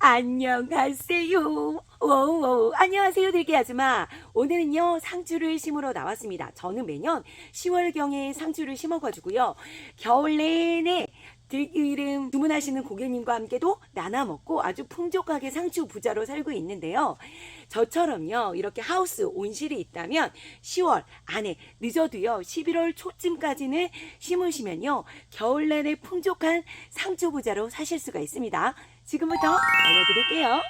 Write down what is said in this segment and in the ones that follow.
안녕하세요. 오오, 안녕하세요, 들기 아줌마. 오늘은요, 상추를 심으러 나왔습니다. 저는 매년 10월경에 상추를 심어가지고요, 겨울 내내 들기 이름 주문하시는 고객님과 함께도 나눠 먹고 아주 풍족하게 상추 부자로 살고 있는데요. 저처럼요, 이렇게 하우스 온실이 있다면 10월 안에 늦어도요, 11월 초쯤까지는 심으시면요, 겨울 내내 풍족한 상추 부자로 사실 수가 있습니다. 지금부터 알려드릴게요.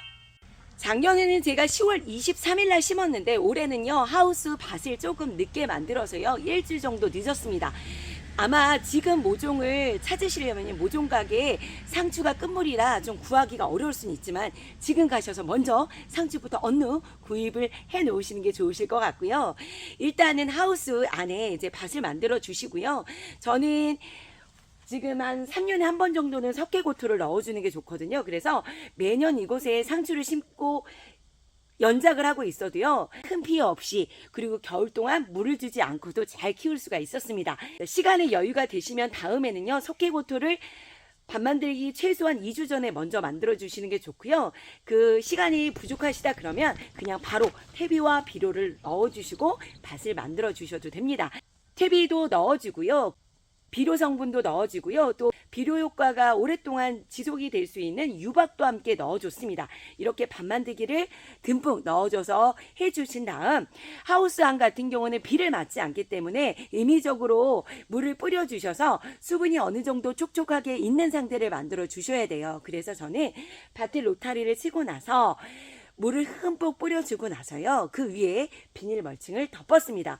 작년에는 제가 10월 23일 날 심었는데 올해는요, 하우스 밭을 조금 늦게 만들어서요, 일주일 정도 늦었습니다. 아마 지금 모종을 찾으시려면 모종 가게에 상추가 끝물이라 좀 구하기가 어려울 수는 있지만 지금 가셔서 먼저 상추부터 얼른 구입을 해 놓으시는 게 좋으실 것 같고요. 일단은 하우스 안에 이제 밭을 만들어 주시고요. 저는 지금 한 3년에 한 번 정도는 석회고토를 넣어주는 게 좋거든요. 그래서 매년 이곳에 상추를 심고 연작을 하고 있어도요, 큰 피해 없이, 그리고 겨울 동안 물을 주지 않고도 잘 키울 수가 있었습니다. 시간의 여유가 되시면 다음에는요, 석회고토를 밥 만들기 최소한 2주 전에 먼저 만들어 주시는 게 좋고요. 그 시간이 부족하시다 그러면 그냥 바로 퇴비와 비료를 넣어 주시고 밭을 만들어 주셔도 됩니다. 퇴비도 넣어주고요, 비료 성분도 넣어주고요. 또 비료 효과가 오랫동안 지속이 될 수 있는 유박도 함께 넣어줬습니다. 이렇게 밥 만들기를 듬뿍 넣어줘서 해주신 다음 하우스 안 같은 경우는 비를 맞지 않기 때문에 임의적으로 물을 뿌려주셔서 수분이 어느 정도 촉촉하게 있는 상태를 만들어 주셔야 돼요. 그래서 저는 밭에 로타리를 치고 나서 물을 흠뻑 뿌려주고 나서요, 그 위에 비닐 멀칭을 덮었습니다.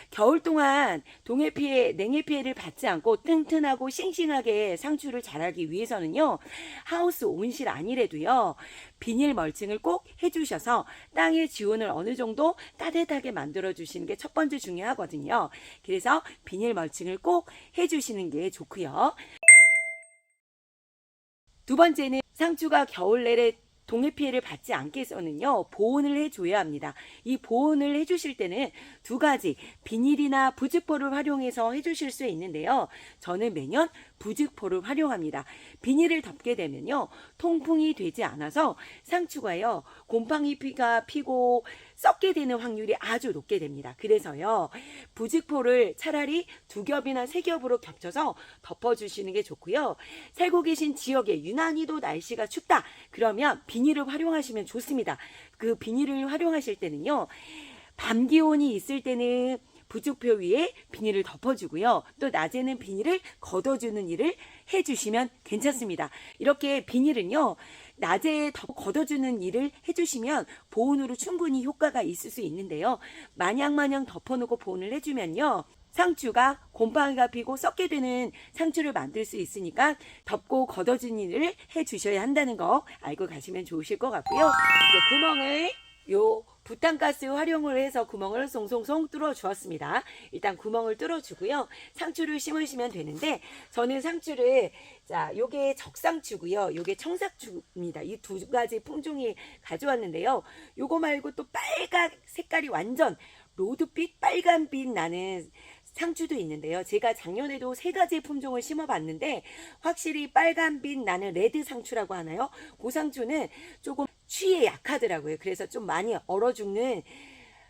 겨울 동안 동해 피해, 냉해 피해를 받지 않고 튼튼하고 싱싱하게 상추를 자라기 위해서는요, 하우스 온실 아니래도요, 비닐 멀칭을 꼭 해주셔서 땅의 지온을 어느 정도 따뜻하게 만들어 주시는 게 첫 번째 중요하거든요. 그래서 비닐 멀칭을 꼭 해주시는 게 좋고요. 두 번째는 상추가 겨울 내내 동해 피해를 받지 않게 해서는요, 보온을 해줘야 합니다. 이 보온을 해주실 때는 두 가지, 비닐이나 부직포를 활용해서 해주실 수 있는데요. 저는 매년 부직포를 활용합니다. 비닐을 덮게 되면요, 통풍이 되지 않아서 상추가요, 곰팡이가 피고 썩게 되는 확률이 아주 높게 됩니다. 그래서요, 부직포를 차라리 2겹이나 3겹으로 겹쳐서 덮어주시는 게 좋고요. 살고 계신 지역에 유난히도 날씨가 춥다 그러면 비닐을 활용하시면 좋습니다. 그 비닐을 활용하실 때는요, 밤 기온이 있을 때는 부직포 위에 비닐을 덮어주고요, 또 낮에는 비닐을 걷어주는 일을 해주시면 괜찮습니다. 이렇게 비닐은요, 낮에 걷어주는 일을 해주시면 보온으로 충분히 효과가 있을 수 있는데요, 마냥 덮어놓고 보온을 해주면요, 상추가 곰팡이가 피고 썩게 되는 상추를 만들 수 있으니까 덮고 걷어주는 일을 해주셔야 한다는 거 알고 가시면 좋으실 것 같고요. 이제 구멍을 부탄가스 활용을 해서 구멍을 송송송 뚫어 주었습니다. 일단 구멍을 뚫어 주고요, 상추를 심으시면 되는데, 저는 상추를, 자, 요게 적상추고요, 요게 청상추입니다. 이 두 가지 품종이 가져왔는데요, 요거 말고 또 빨간 색깔이 완전 로드빛 빨간빛 나는 상추도 있는데요. 제가 작년에도 3가지 품종을 심어봤는데 확실히 빨간빛 나는 레드 상추라고 하나요? 그 상추는 조금 추위에 약하더라고요. 그래서 좀 많이 얼어 죽는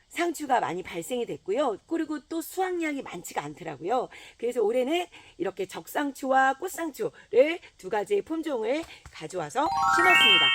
상추가 많이 발생이 됐고요. 그리고 또 수확량이 많지가 않더라고요. 그래서 올해는 이렇게 적상추와 꽃상추를 2가지의 품종을 가져와서 심었습니다.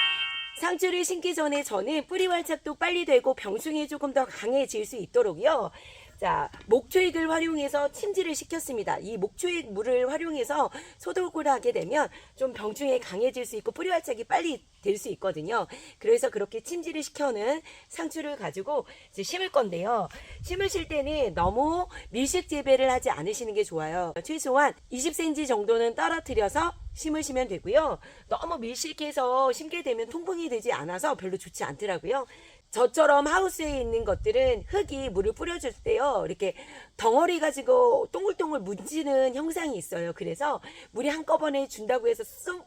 상추를 심기 전에 저는 뿌리 활착도 빨리 되고 병충해 조금 더 강해질 수 있도록요, 자, 목초액을 활용해서 침지를 시켰습니다. 이 목초액 물을 활용해서 소독을 하게 되면 좀 병충해 강해질 수 있고 뿌리 활착이 빨리 될 수 있거든요. 그래서 그렇게 침지를 시켜놓은 상추를 가지고 이제 심을 건데요, 심으실 때는 너무 밀식 재배를 하지 않으시는 게 좋아요. 최소한 20cm 정도는 떨어뜨려서 심으시면 되고요. 너무 밀식해서 심게 되면 통풍이 되지 않아서 별로 좋지 않더라고요. 저처럼 하우스에 있는 것들은 흙이 물을 뿌려줄 때요, 이렇게 덩어리 가지고 동글동글 뭉치는 형상이 있어요. 그래서 물이 한꺼번에 준다고 해서 쑥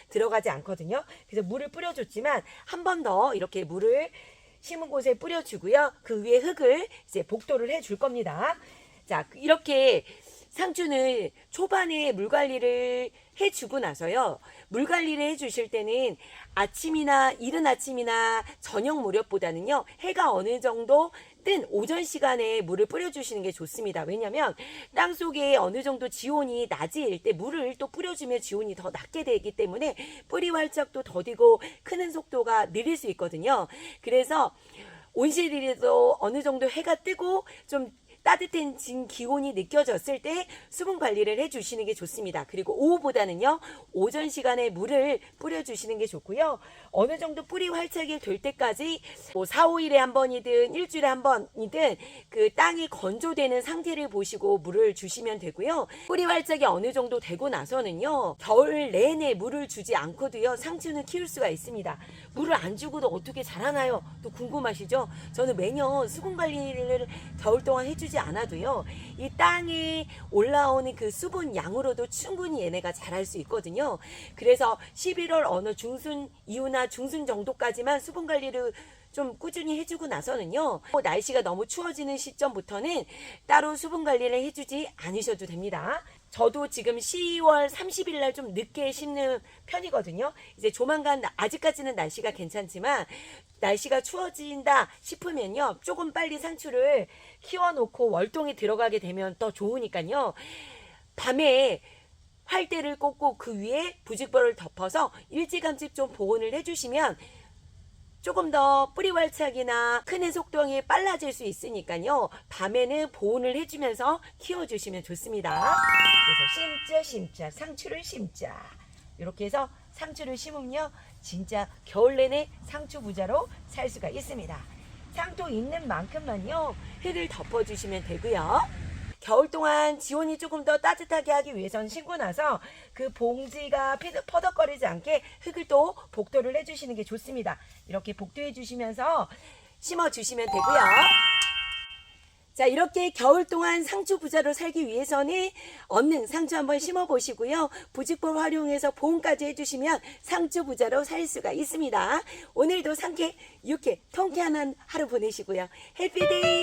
들어가지 않거든요. 그래서 물을 뿌려줬지만 한 번 더 이렇게 물을 심은 곳에 뿌려주고요, 그 위에 흙을 이제 복도를 해줄 겁니다. 자, 이렇게 상추는 초반에 물 관리를 해주고 나서요. 물 관리를 해주실 때는 아침이나 이른 아침이나 저녁 무렵보다는요. 해가 어느 정도 뜬 오전 시간에 물을 뿌려주시는 게 좋습니다. 왜냐하면 땅 속에 어느 정도 지온이 낮일 때 물을 또 뿌려주면 지온이 더 낮게 되기 때문에 뿌리 활착도 더디고 크는 속도가 느릴 수 있거든요. 그래서 온실이라도 어느 정도 해가 뜨고 좀 따뜻해진 기온이 느껴졌을 때 수분 관리를 해주시는 게 좋습니다. 그리고 오후보다는요, 오전 시간에 물을 뿌려주시는 게 좋고요. 어느 정도 뿌리 활착이 될 때까지 뭐 4, 5일에 한 번이든 일주일에 한 번이든 그 땅이 건조되는 상태를 보시고 물을 주시면 되고요. 뿌리 활착이 어느 정도 되고 나서는요, 겨울 내내 물을 주지 않고도요, 상추는 키울 수가 있습니다. 물을 안 주고도 어떻게 자라나요? 또 궁금하시죠? 저는 매년 수분 관리를 겨울 동안 해주지 않아도요, 이 땅에 올라오는 그 수분 양으로도 충분히 얘네가 자랄 수 있거든요. 그래서 11월 어느 중순 이후나 중순 정도까지만 수분 관리를 좀 꾸준히 해주고 나서는요, 날씨가 너무 추워지는 시점부터는 따로 수분 관리를 해주지 않으셔도 됩니다. 저도 지금 10월 30일 날 좀 늦게 심는 편이거든요. 이제 조만간 아직까지는 날씨가 괜찮지만 날씨가 추워진다 싶으면요, 조금 빨리 상추를 키워놓고 월동에 들어가게 되면 더 좋으니까요. 밤에 활대를 꽂고 그 위에 부직벌을 덮어서 일찌감치 좀 보온을 해주시면 조금 더 뿌리 활착이나 크는 속도가 빨라질 수 있으니까요. 밤에는 보온을 해주면서 키워주시면 좋습니다. 그래서 심자 상추를 심자. 이렇게 해서 상추를 심으면요, 진짜 겨울 내내 상추 부자로 살 수가 있습니다. 상토 있는 만큼만요, 흙을 덮어주시면 되고요. 겨울 동안 지온이 조금 더 따뜻하게 하기 위해서는 심고 나서 그 봉지가 퍼덕거리지 않게 흙을 또 복도를 해주시는 게 좋습니다. 이렇게 복도해 주시면서 심어주시면 되고요. 자, 이렇게 겨울 동안 상추 부자로 살기 위해서는 얻는 상추 한번 심어 보시고요. 부직포를 활용해서 보온까지 해주시면 상추 부자로 살 수가 있습니다. 오늘도 상쾌, 유쾌, 통쾌한 하루 보내시고요. 해피데이!